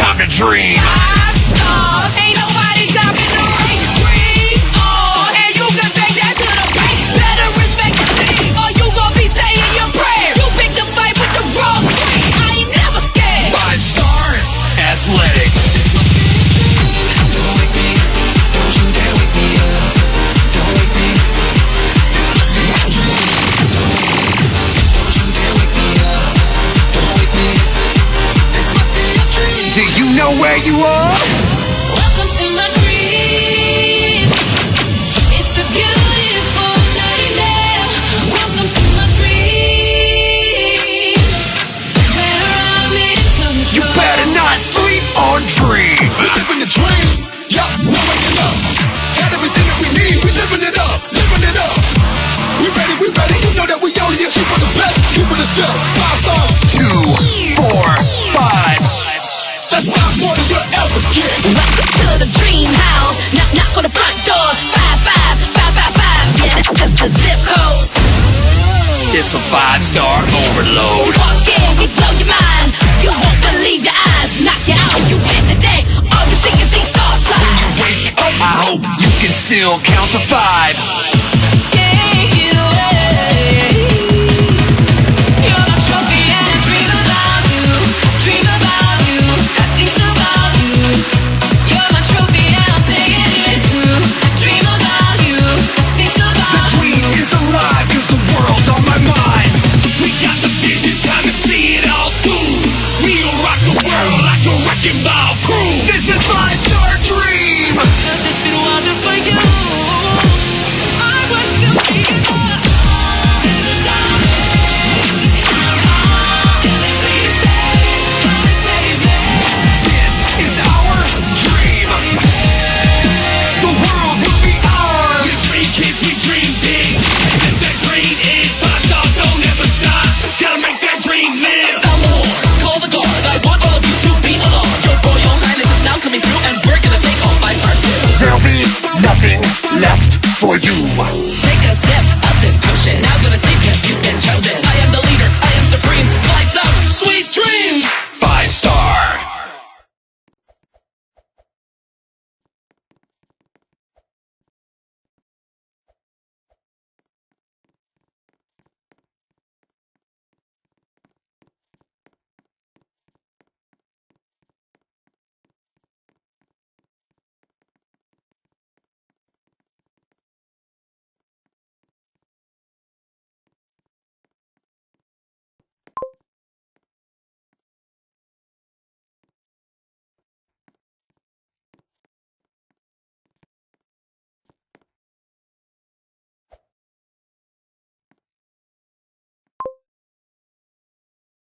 time to dream. Ain't nobody stopping the rain. Dream on, and you can take that to the bank. Better respect the team, or you gon' be saying your prayers. You picked a fight with the wrong team. I ain't never scared. 5-star athletics. Don't wake me, don't you dare wake me up. Don't wake me. Don't you dare wake me up. Don't wake me. This must be a dream. Do you know where you are? Welcome to my dream. It's a beautiful night now. Welcome to my dream. Where I'm in control. You better not sleep on dream. We living the dream. Yup, no waking up. Got everything that we need. We living it up. Living it up. We ready, we ready. You know that we only here for the best. Keeping it still. 5 stars. 2, 4, 5. That's 5 more than you'll ever get. Welcome to the dream house. Knock on the front door. 55555. Yeah, that's just the zip code. It's a 5-star overload. Walk in, we blow your mind. You won't believe your eyes. Knock you out, you hit the deck. All you see is these stars fly. Wake up, I hope you can still count to 5. Take it away. You're my trophy and I dream about you. Dream about you. I think about you. You're my trophy and I'm thinking it through. Dream about you. I think The about you. dream is alive, cause the world's on my mind. We got the vision, time to see it all through. We'll rock the world like a wrecking ball crew. This is 5-star dream.